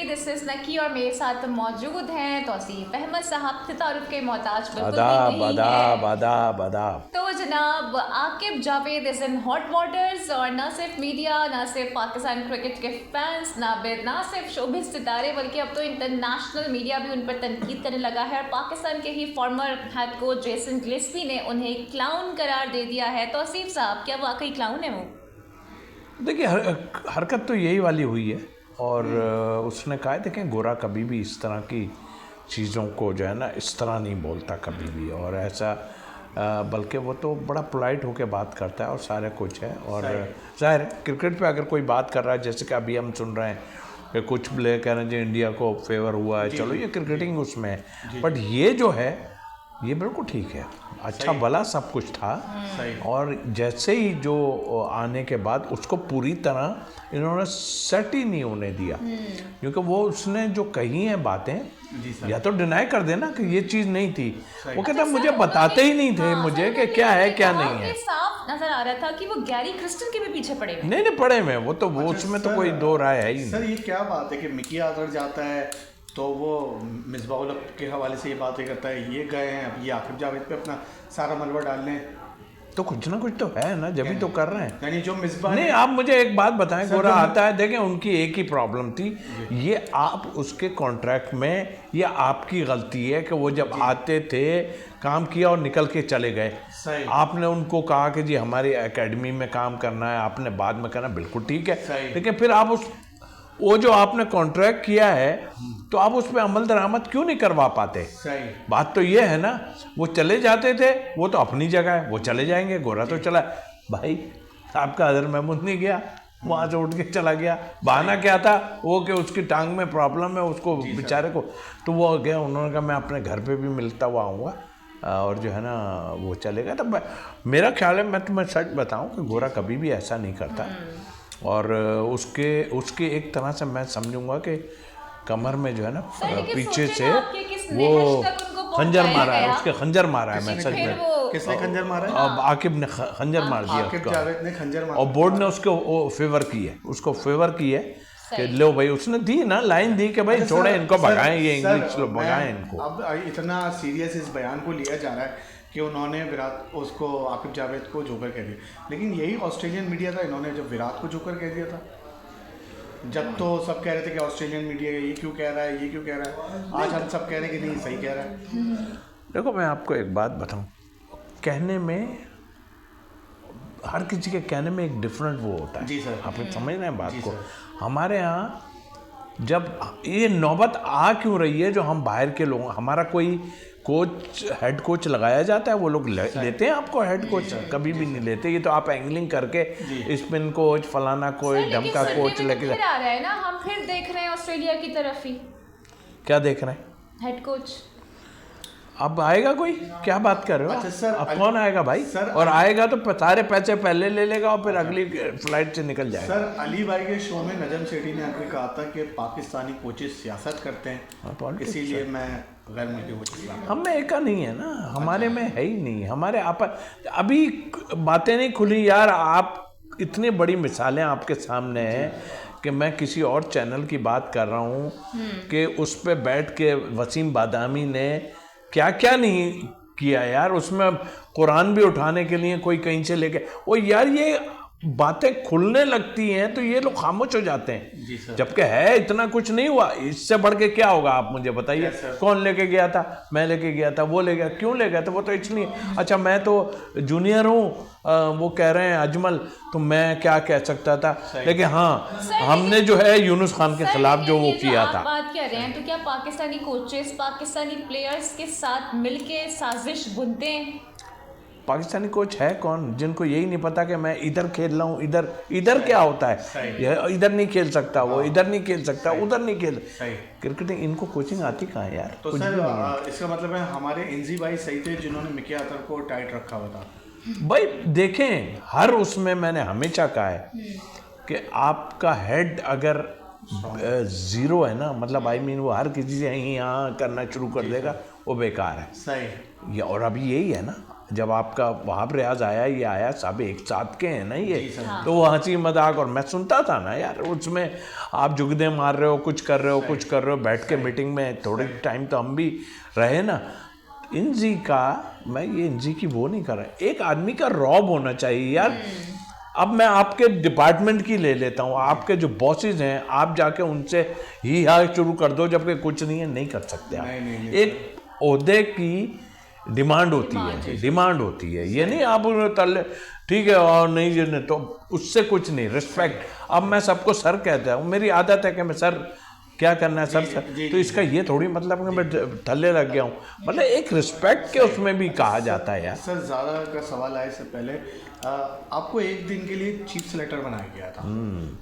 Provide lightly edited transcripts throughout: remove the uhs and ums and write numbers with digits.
This is नकी और मेरे साथ मौजूद हैं तौसीफ अहमद साहब, तारुफ के मोहताज बिल्कुल भी आदाब नहीं आदाब है। आदाब आदाब। तो जनाब Aqib Javed is in hot waters, और ना सिर्फ मीडिया, ना सिर्फ पाकिस्तान क्रिकेट के फैंस, ना सिर्फ शोबिस सितारे, बल्कि अब तो इंटरनेशनल मीडिया भी उन पर तनकीद करने लगा है। और पाकिस्तान के ही former head coach Jason Gillespie ने उन्हें क्लाउन करार दे दिया है। तौसीफ साहब, क्या वाकई क्लाउन है वो? देखिए हरकत तो यही वाली हुई है, और उसने कहा है देखें गोरा कभी भी इस तरह की चीज़ों को जो है ना इस तरह नहीं बोलता कभी भी, और ऐसा बल्कि वो तो बड़ा पोलाइट होकर बात करता है और सारे कुछ है। और ज़ाहिर है क्रिकेट पे अगर कोई बात कर रहा है, जैसे कि अभी हम सुन रहे हैं कि कुछ प्लेयर कह रहे हैं जी इंडिया को फेवर हुआ है, चलो ये क्रिकेटिंग उसमें है, बट ये जो है ये बिल्कुल ठीक है, अच्छा भला सब कुछ था। और जैसे ही जो आने के बाद उसको पूरी तरह इन्होंने सेट ही नहीं होने दिया, क्योंकि वो उसने जो कही हैं बातें या तो डिनाई कर देना कि ये चीज़ नहीं थी, वो कहता मुझे बताते ही नहीं थे मुझे कि क्या है क्या नहीं है। साफ नजर आ रहा था कि वो गैरी क्रिस्टन के भी पीछे पड़े हुए। नहीं पड़े में वो तो वो उसमें तो कोई दो राय है ही नहीं। सर ये क्या बात है कि मिकी आजर जाता है तो वो मिसबाउल के हवाले से ये बातें करता है, ये गए हैं अब ये आकिब जावेद पे अपना सारा मलबा डाल लें, तो कुछ ना कुछ तो है ना, जब भी तो कर रहे हैं। यानी जो मिसबा नहीं आप मुझे एक बात बताएं, गोरा आता है, देखें उनकी एक ही प्रॉब्लम थी, ये आप उसके कॉन्ट्रैक्ट में ये आपकी गलती है कि वो जब आते थे काम किया और निकल के चले गए। आपने उनको कहा कि जी हमारी एकेडमी में काम करना है, आपने बाद में करना, बिल्कुल ठीक है, लेकिन फिर आप उस वो जो आपने कॉन्ट्रैक्ट किया है तो आप उस पर अमल दरामद क्यों नहीं करवा पाते? बात तो ये है ना, वो चले जाते थे, वो तो अपनी जगह है, वो चले जाएंगे। गोरा तो चला भाई, आपका अजहर महमूद नहीं गया, वहाँ से उठ के चला गया, बहाना क्या था वो कि उसकी टांग में प्रॉब्लम है उसको बेचारे को, तो वो गया, उन्होंने कहा मैं अपने घर पे भी मिलता हुआ आऊँगा, और जो है ना वो चलेगा। तो मेरा ख्याल है, मैं तुम्हें सच बताऊँ कि गोरा कभी भी ऐसा नहीं करता, और उसके एक तरह से मैं समझूंगा कि कमर में जो है ना पीछे से वो खंजर मारा है, उसके खंजर मारा है। मैं सच में, किसने खंजर मारा है? अब आकिब ने खंजर मार दिया आकिब जावेद ने खंजर मारा, और बोर्ड ने उसको फेवर की है, कि लो भाई, उसने दी ना लाइन दी कि भाई छोड़े इनको, भगाएं ये इंग्लिश लोग, भगाएं इनको। अब इतना सीरियस इस बयान को लिया जा रहा है कि उन्होंने विराट उसको आकिब जावेद को जोकर कह दिया, लेकिन यही ऑस्ट्रेलियन मीडिया था, इन्होंने जब विराट को जोकर कह दिया था, जब तो सब कह रहे थे कि ऑस्ट्रेलियन मीडिया ये क्यों कह रहा है, ये क्यों कह रहा है, आज हम सब कह रहे हैं कि नहीं सही कह रहा है। देखो मैं आपको एक बात बताऊं, कहने में हर किसी के कहने में एक डिफरेंट वो होता है। जी सर, आप समझ रहे हैं बात को? हमारे यहाँ जब ये नौबत आ क्यों रही है, जो हम बाहर के लोग, हमारा कोई कोच हेड कोच लगाया जाता है, वो लोग लेते हैं आपको हेड कोच? कभी भी नहीं लेते। ये तो आप एंगलिंग करके स्पिन कोच फलाना कोच ढमका कोच लेके आ रहा है ना, हम फिर देख रहे हैं ऑस्ट्रेलिया की तरफ ही। क्या देख रहे हैं? हेड कोच अब आएगा कोई? क्या बात कर रहे हो? अच्छा सर, अब कौन आएगा भाई? और आएगा तो सारे पैसे पहले ले लेगा और फिर अगली फ्लाइट से निकल जाएगा। सर अली भाई के शो में नजम सेठी ने आके कहा था कि पाकिस्तानी कोचेस सियासत करते हैं, इसीलिए मैं गैर मुल्की कोचेस, हम में एक नहीं है ना, हमारे में है ही नहीं, हमारे आप अभी बातें नहीं खुली यार। आप इतनी बड़ी मिसालें आपके सामने हैं कि मैं किसी और चैनल की बात कर रहा हूँ कि उस पर बैठ के वसीम बादामी ने क्या क्या नहीं किया यार, उसमें कुरान भी उठाने के लिए कोई कहीं से लेके, वो यार ये बातें खुलने लगती हैं तो ये लोग खामोश हो जाते हैं, जबकि है इतना कुछ नहीं हुआ, इससे बढ़ के क्या होगा आप मुझे बताइए? कौन लेके गया था? मैं लेके गया था, वो ले गया, क्यों ले गया था? वो तो इसलिए, अच्छा मैं तो जूनियर हूँ, वो कह रहे हैं अजमल, तो मैं क्या कह सकता था? लेकिन हाँ हमने जो है यूनुस खान के खिलाफ जो वो किया था। बात कर रहे हैं तो क्या पाकिस्तानी कोचेस पाकिस्तानी प्लेयर्स के साथ मिलके साजिश बुनते हैं? पाकिस्तानी कोच है कौन जिनको यही नहीं पता कि मैं इधर खेल रहा हूँ, इधर क्या होता है, इधर नहीं खेल सकता, वो इधर नहीं खेल सकता, उधर नहीं खेल। क्रिकेटिंग इनको कोचिंग आती कहाँ है यार? तो सर इसका मतलब है हमारे इंजी भाई सही थे जिन्होंने मिकी आतर को टाइट रखा हुआ था। भाई देखें, हर उसमें मैंने हमेशा कहा है कि आपका हेड अगर जीरो है ना, मतलब आई मीन वो हर किसी से यहाँ करना शुरू कर देगा, वो बेकार है। सही। ये और अभी यही है ना, जब आपका वहाब रियाज आया, ये आया, सब एक साथ के हैं ना ये, तो वो हंसी मजाक, और मैं सुनता था ना यार, उसमें आप जुगदे मार रहे हो, कुछ कर रहे हो, कुछ कर रहे हो, बैठ के मीटिंग में थोड़े टाइम तो हम भी रहे ना। इंजी का, मैं ये इंजी की वो नहीं कर रहा, एक आदमी का रॉब होना चाहिए यार। अब मैं आपके डिपार्टमेंट की ले लेता हूँ, आपके जो बॉसेज हैं, आप जाके उनसे ही हाँ शुरू कर दो, जबकि कुछ नहीं है, नहीं कर सकते आप। एक ओहदे की डिमांड होती है, डिमांड होती है, ये नहीं आप तले ठीक है और नहीं ये नहीं, तो उससे कुछ नहीं, रिस्पेक्ट। अब मैं सबको सर कहता हूँ, मेरी आदत है कि मैं सर क्या करना है सर सर, तो इसका ये थोड़ी मतलब कि मैं थल्ले लग गया हूँ, मतलब एक रिस्पेक्ट के उसमें भी कहा जाता है यार। सर ज़्यादा का सवाल आए से पहले आपको एक दिन के लिए चीफ सेलेक्टर बनाया गया था,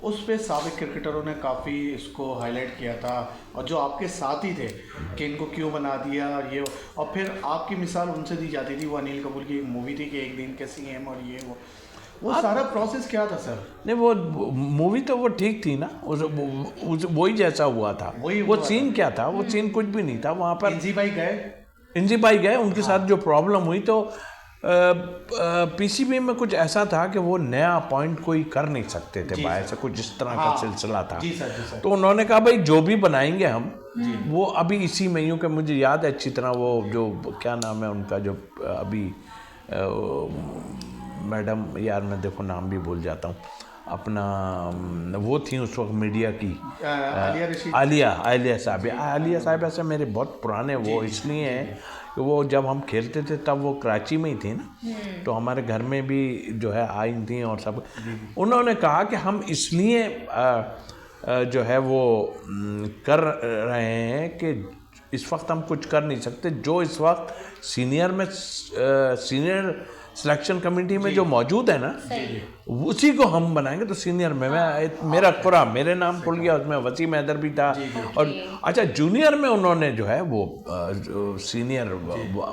उस पे साबिक क्रिकेटरों ने काफ़ी इसको हाईलाइट किया था, और जो आपके साथ ही थे कि इनको क्यों बना दिया ये, और फिर आपकी मिसाल उनसे दी जाती थी, वो अनिल कपूर की एक मूवी थी कि एक दिन के सीएम और ये वो सारा प्रोसेस क्या था सर? नहीं वो मूवी तो वो ठीक थी ना, वही जैसा हुआ था, वो सीन क्या था, वो सीन कुछ भी नहीं था वहाँ पर। इंजी भाई गए, उनके साथ जो प्रॉब्लम हुई, तो पीसीबी में कुछ ऐसा था कि वो नया अपॉइंट कोई कर नहीं सकते थे बाहर से, कुछ इस तरह का सिलसिला था। जी सर। तो उन्होंने कहा भाई जो भी बनाएंगे हम, वो अभी इसी में यूँ कि मुझे याद है अच्छी तरह, वो जो क्या नाम है उनका, जो अभी मैडम, यार मैं देखो नाम भी भूल जाता हूँ, अपना वो थी उस वक्त मीडिया की, आलिया साहब ऐसे मेरे बहुत पुराने वो इसलिए हैं कि वो जब हम खेलते थे तब वो कराची में ही थी ना, तो हमारे घर में भी जो है आई थी, और सब उन्होंने कहा कि हम इसलिए जो है वो कर रहे हैं कि इस वक्त हम कुछ कर नहीं सकते, जो इस वक्त सीनियर सिलेक्शन कमेटी में जो मौजूद है ना, उसी को हम बनाएंगे। तो सीनियर में मेरा पूरा मेरे नाम खुल गया, उसमें वसीम हैदर भी था, और अच्छा जूनियर में उन्होंने जो है वो सीनियर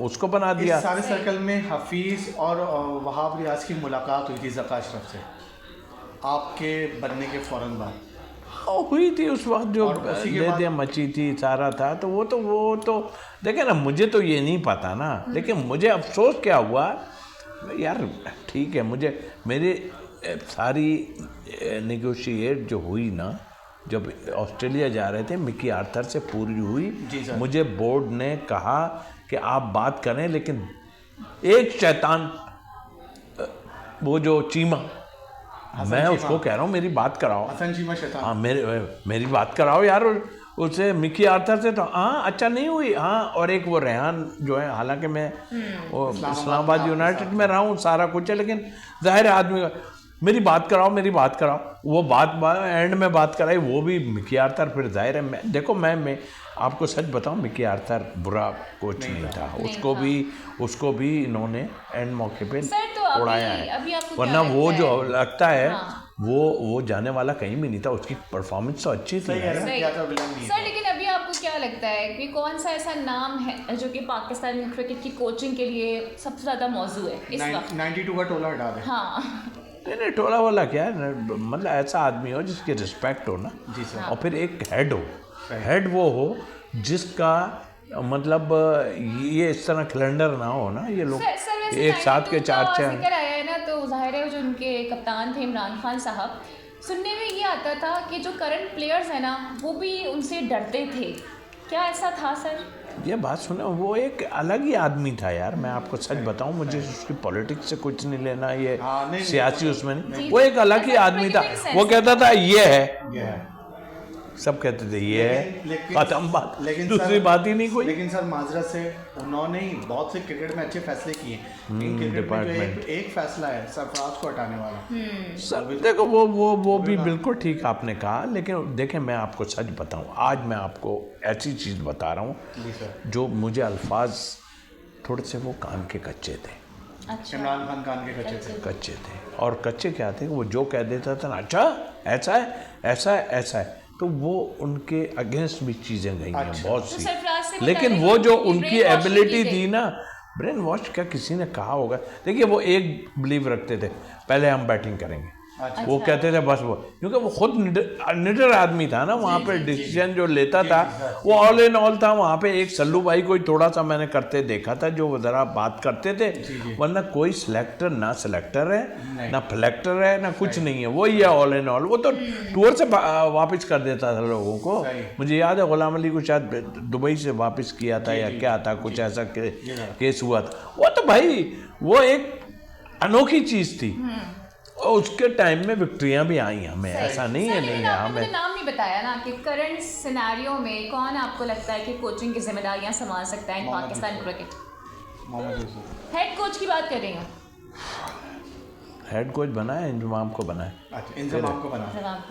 उसको बना दिया। सारे सर्कल में हफीज और वहाब रियाज की मुलाकात हुई थी ज़का अशरफ से आपके बनने के फौरन बाद, हुई थी उस वक्त, जो ले मची थी, सारा था, तो वो तो देखे ना, मुझे तो ये नहीं पता ना, लेकिन मुझे अफसोस क्या हुआ यार, ठीक है, मुझे मेरी सारी नेगोशिएट जो हुई ना, जब ऑस्ट्रेलिया जा रहे थे, मिकी आर्थर से पूरी हुई, मुझे बोर्ड ने कहा कि आप बात करें, लेकिन एक शैतान, वो जो चीमा, मैं उसको कह रहा हूँ मेरी बात कराओ, हसन चीमा शैतान, हाँ मेरी बात कराओ यार उससे, मिकी आर्थर से, तो हाँ अच्छा नहीं हुई, हाँ। और एक वो रेहान जो है, हालांकि मैं वो इस्लामाबाद यूनाइटेड में रहा हूँ, सारा कुछ है, लेकिन जाहिर है आदमी मेरी बात कराओ, वो बात एंड में बात कराई, वो भी मिकी आर्थर, फिर जाहिर है मैं आपको सच बताऊं, मिकी आर्थर बुरा कोच नहीं था, उसको भी इन्होंने एंड मौके पे उड़ाया है, वरना वो जो लगता है वो जाने वाला कहीं भी नहीं था, उसकी परफॉर्मेंस तो अच्छी थी। सर लेकिन अभी आपको क्या लगता है कि कौन सा ऐसा नाम है जो कि पाकिस्तान क्रिकेट की कोचिंग के लिए सबसे ज़्यादा मौजू है इस वक्त? 92 का टोला हटा दे। हाँ नहीं टोला वाला क्या है, मतलब ऐसा आदमी हो जिसकी रिस्पेक्ट हो ना, और फिर एक हेड वो हो जिसका मतलब ये इस तरह कैलेंडर ना हो ना, ये लोग एक साथ के चार जिक्र आया है ना, तो जाहिर है जो उनके कप्तान थे इमरान खान साहब, सुनने में ये आता था कि जो करंट प्लेयर्स हैं ना, वो भी उनसे डरते थे, क्या ऐसा था सर? ये बात सुने, वो एक अलग ही आदमी था यार, मैं आपको सच बताऊं, मुझे उसकी पॉलिटिक्स से कुछ नहीं लेना, ये सियासी उसमें नहीं, वो एक अलग ही आदमी था, वो कहता था ये है, सब कहते थे ये है, खत्म बात, दूसरी बात ही नहीं कोई। लेकिन सर माजरत से उन्होंने ही बहुत से क्रिकेट में अच्छे फैसले किए, डिपार्टमेंट एक फैसला है सरफराज को हटाने वाला। सर देखो वो भी बिल्कुल ठीक आपने कहा, लेकिन देखें मैं आपको सच बताऊं, आज मैं आपको ऐसी चीज़ बता रहा हूं जो मुझे अल्फाज थोड़े से वो कान के कच्चे थे। अच्छा। इमरान खान कान के कच्चे थे, और कच्चे क्या थे, वो जो कह देता था ना, अच्छा ऐसा है, तो वो उनके अगेंस्ट भी चीज़ें गई हैं बहुत सी, लेकिन वो जो उनकी एबिलिटी थी ना, ब्रेन वॉश क्या किसी ने कहा होगा, देखिए वो एक बिलीव रखते थे, पहले हम बैटिंग करेंगे, वो कहते थे बस वो, क्योंकि वो खुद निडर आदमी था ना, वहाँ पे डिसीजन जो लेता था वो ऑल इन ऑल था। वहाँ पे एक सल्लू भाई कोई थोड़ा सा मैंने करते देखा था जो ज़रा बात करते थे, वरना कोई सिलेक्टर ना सिलेक्टर है ना फ्लेक्टर है ना कुछ नहीं है, वही है ऑल इन ऑल। वो तो टूर से वापस कर देता था लोगों को। मुझे याद है गुलाम अली को शायद दुबई से वापस किया था या क्या था, कुछ ऐसा केस हुआ था। वो तो भाई वो एक अनोखी चीज़ थी और उसके टाइम में विक्ट्रियां भी आई हमें, ऐसा नहीं है नहीं है हमें। मुझे नाम नहीं बताया ना कि करंट सिनेरियो में कौन आपको लगता है कि कोचिंग की जिम्मेदारियां संभाल सकता है in Pakistan cricket? Mohammad Yousuf. Head coach की बात कर रही हूँ। हेड कोच बना है, इंजमाम को बना है। अच्छा, इंजमाम को बना,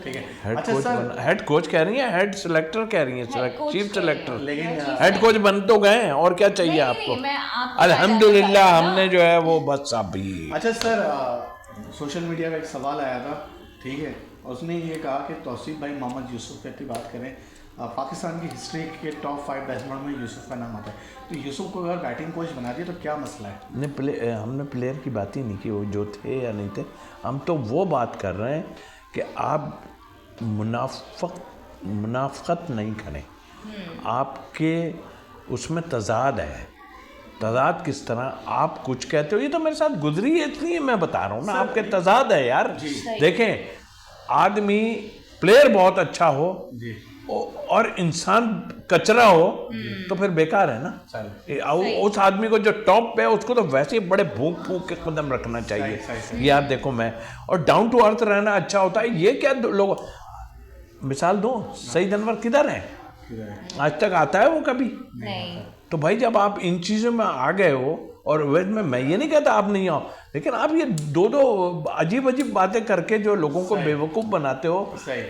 ठीक है। हेड अच्छा कोच सर, बना, हेड कोच कह रही है, हेड सिलेक्टर कह रही है, चीफ सिलेक्टर। लेकिन हेड कोच बन तो गए हैं, और क्या चाहिए आपको? अल्हम्दुलिल्लाह हमने जो है वो बस अभी। अच्छा सर, सोशल मीडिया पे एक सवाल आया था, ठीक है, उसने ये कहा कि तौसीफ भाई मोहम्मद यूसुफ की बात करें, पाकिस्तान की हिस्ट्री के टॉप 5 बैट्समैन में यूसुफ का नाम आता है, तो यूसुफ को अगर बैटिंग कोच बना दिया तो क्या मसला है? हमने प्लेयर की बात ही नहीं की, वो जो थे या नहीं थे। हम तो वो बात कर रहे हैं कि आप मुनाफकत नहीं करें, आपके उसमें तजाद है। तजाद किस तरह? आप कुछ कहते हो, ये तो मेरे साथ गुजरी है इसलिए मैं बता रहा हूँ ना, आपके तजाद है यार। देखें, आदमी प्लेयर बहुत अच्छा हो और इंसान कचरा हो तो फिर बेकार है ना। उस आदमी को जो टॉप पे है उसको तो वैसे ही बड़े भूख फूक के कदम रखना चाहिए। यार देखो मैं, और डाउन टू अर्थ रहना अच्छा होता है। ये क्या लोग, मिसाल दो, सईद अनवर किधर है? आज तक आता है वो कभी नहीं। तो भाई जब आप इन चीज़ों में आ गए हो, और वैसे में मैं ये नहीं कहता आप नहीं आओ, लेकिन आप ये दो अजीब अजीब बातें करके जो लोगों को बेवकूफ़ बनाते हो,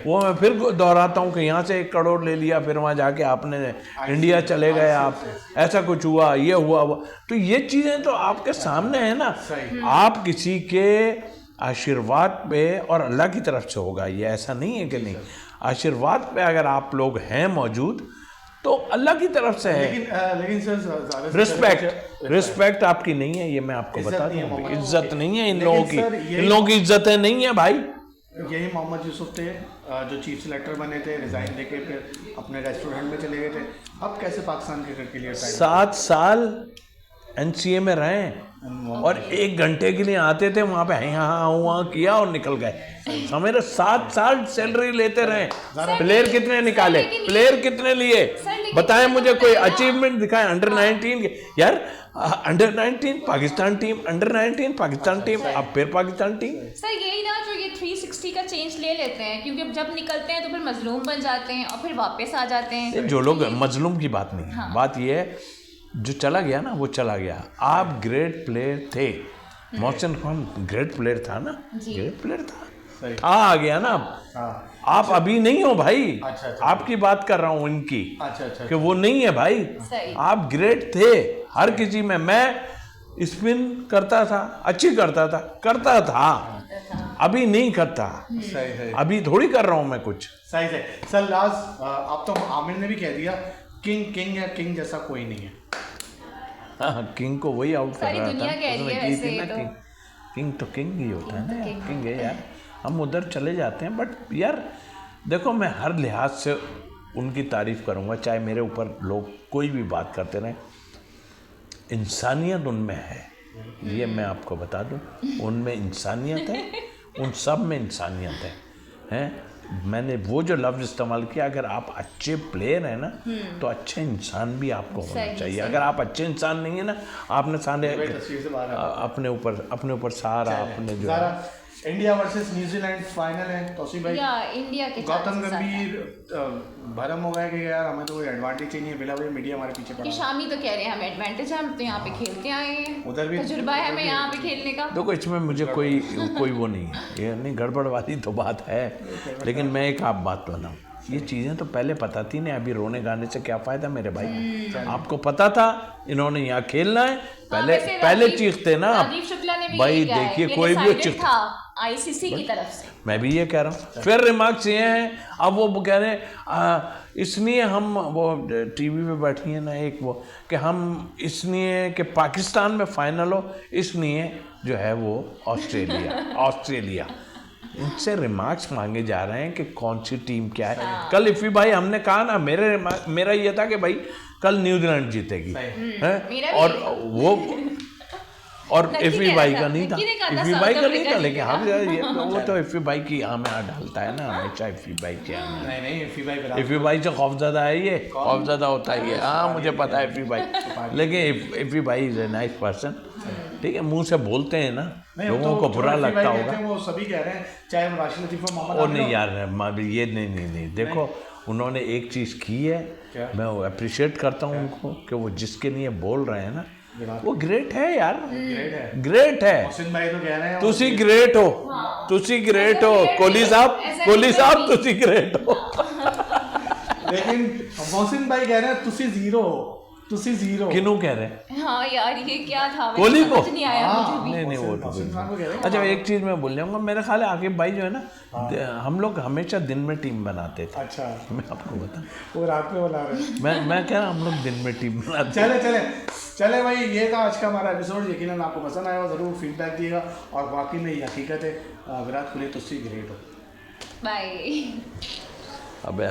वो मैं फिर दोहराता हूँ कि यहाँ से 1 करोड़ ले लिया, फिर वहाँ जाके आपने इंडिया चले गए, आप ऐसा कुछ हुआ, ये हुआ वो, तो ये चीज़ें तो आपके सामने है ना। आप किसी के आशीर्वाद पे और अल्लाह की तरफ से होगा, ये ऐसा नहीं है कि नहीं। आशीर्वाद पे अगर आप लोग हैं मौजूद तो अल्लाह की तरफ से है। लेकिन सर, रिस्पेक्ट आपकी नहीं है, ये मैं आपको बता दूं। इज्जत नहीं है इन लोगों की इज्जतें नहीं है भाई। यही मोहम्मद यूसुफ थे जो चीफ सिलेक्टर बने थे, रिजाइन लेके फिर अपने रेस्टोरेंट में चले गए थे। अब कैसे पाकिस्तान क्रिकेट के लिए 7 साल NCA में रहे और 1 घंटे के लिए आते थे, वहाँ पे हाँ किया और निकल गए। समझ रहे, 7 साल सैलरी लेते रहे। प्लेयर कितने निकाले, प्लेयर कितने लिए बताएं मुझे, कोई अचीवमेंट दिखाएं। अंडर 19 के यार, under 19 Pakistan team, under 19 Pakistan team, अब फिर पाकिस्तान टीम। सर यही ना जो ये 360 का चेंज ले लेते हैं, क्योंकि जब निकलते हैं तो फिर मजलूम बन जाते हैं और फिर वापस आ जाते हैं। जो लोग मजलूम की बात नहीं है, बात ये है जो चला गया ना वो चला गया। आप ग्रेट प्लेयर थे, मोहसिन खान ग्रेट प्लेयर था ना, ग्रेट प्लेयर था, आ गया ना। आप अभी नहीं हो भाई। आपकी बात कर रहा हूँ इनकी, कि वो नहीं है भाई। आप ग्रेट थे हर किसी में। मैं स्पिन करता था, अच्छी करता था, अभी नहीं करता। अभी थोड़ी कर रहा हूँ मैं कुछ। सही से सर, लास्ट आप तो आमिर ने भी कह दिया, किंग या किंग जैसा कोई नहीं है। हाँ, किंग को वही आउट कर रहा था। किंग तो किंग ही होता है ना, किंग है यार। हम उधर चले जाते हैं, बट यार देखो, मैं हर लिहाज से उनकी तारीफ करूँगा, चाहे मेरे ऊपर लोग कोई भी बात करते रहें। इंसानियत उनमें है, ये मैं आपको बता दूं। उनमें इंसानियत है, उन सब में इंसानियत है। मैंने वो जो लफ्ज़ इस्तेमाल किया, अगर आप अच्छे प्लेयर हैं ना तो अच्छे इंसान भी आपको होना चाहिए। अगर आप अच्छे इंसान नहीं है ना, आपने सारे अपने ऊपर सारा अपने जो इंडिया वर्सेस न्यूजीलैंड फाइनल है, तौसीफ भाई इंडिया के गौतम गंभीर भरम हो गया कि यार हमें तो कोई एडवांटेज ही नहीं है, बिला भाई मीडिया हमारे पीछे पड़ा है। शामी तो कह रहे हैं हमें एडवांटेज है, हम तो यहाँ पे खेलते आए हैं, उधर भी तजुर्बा है हमें यहाँ पे खेलने का। देखो, इसमें मुझे कोई वो नहीं है, ये नहीं गड़बड़ वाली तो बात है। लेकिन मैं एक आप बात बताऊँ, ये चीज़ें तो पहले पता थी ना। अभी रोने गाने से क्या फ़ायदा मेरे भाई। आपको पता था इन्होंने यहाँ खेलना है, पहले चीखते ना भाई। देखिए, कोई भी चीखता, ICC की तरफ से। मैं भी ये कह रहा हूँ। फिर रिमार्क्स ये हैं, अब वो कह रहे हैं इसलिए हम, वो टीवी पे बैठी है ना एक वो, कि हम इसलिए कि पाकिस्तान में फाइनल हो, इसलिए जो है वो ऑस्ट्रेलिया इनसे रिमार्क्स मांगे जा रहे हैं कि कौन सी टीम क्या है। कल इफ़ी भाई हमने कहा ना, मेरा ये था कि भाई कल न्यूजीलैंड जीतेगी, हैं? मेरा भी और वो और लकी इफ़ी कह भाई रहा का था, नहीं था, लकी ने कहा था इफ़ी भाई साउथ का नहीं अफ्रीका था, लेकिन हम जीतेगा। वो तो इफ़ी भाई की हमें डालता है ना हमेशा, इफ़ी भाई के हमें। नहीं नहीं, इफ़ी भाई विराट इफ़ी भाई से खौफज़दा है ये, खौफज़दा होता ही है। हाँ मुझे पता है इफ़ी भाई, लेकिन इफ़ी भाई इज़ ए नाइस पर्सन, ठीक है, मुंह से बोलते हैं ना, नहीं, अब लोगों तो को जो बुरा इफ़ी लगता भाई कहते होगा। हैं, वो सभी कह रहे हैं, चाहे वो राशिद लतीफ़ और मोहम्मद और आमिर नहीं हो। यार, ये नहीं, देखो उन्होंने एक चीज़ की है, क्या? मैं अप्रिशिएट करता हूँ उनको कि वो जिसके लिए बोल रहे हैं ना, विराट वो ग्रेट है यार, ग्रेट है। ग्रेट है। मोहसिन भाई तो कह रहे हैं तुसी ग्रेट हो, तुसी ग्रेट हो, कोहली साहब तुसी ग्रेट हो। लेकिन मोहसिन भाई कह रहे हैं तुसी जीरो हो, तुसी जीरो। किनू कह रहे हैं? हाँ यार ये क्या था, मुझे कोहली को? समझ नहीं आया मुझे भी। नहीं वो तो मोहसिन खान को कह रहे हैं। अच्छा, एक चीज़ मैं बोल जाऊँगा, मेरे ख्याल है आकिब भाई जो है ना, हम लोग हमेशा दिन में टीम बनाते थे। अच्छा, मैं आपको बताऊँ, वो रात में बुला रहे हैं। मैं कह रहा हम लोग दिन में टीम बनाते थे। चले भाई, ये था आज का हमारा एपिसोड। यकीनन आपको पसंद आया, ज़रूर फीडबैक दिएगा। और वाकई में ये हकीकत है, विराट कोहली तुसी ग्रेट हो। बाय। अबे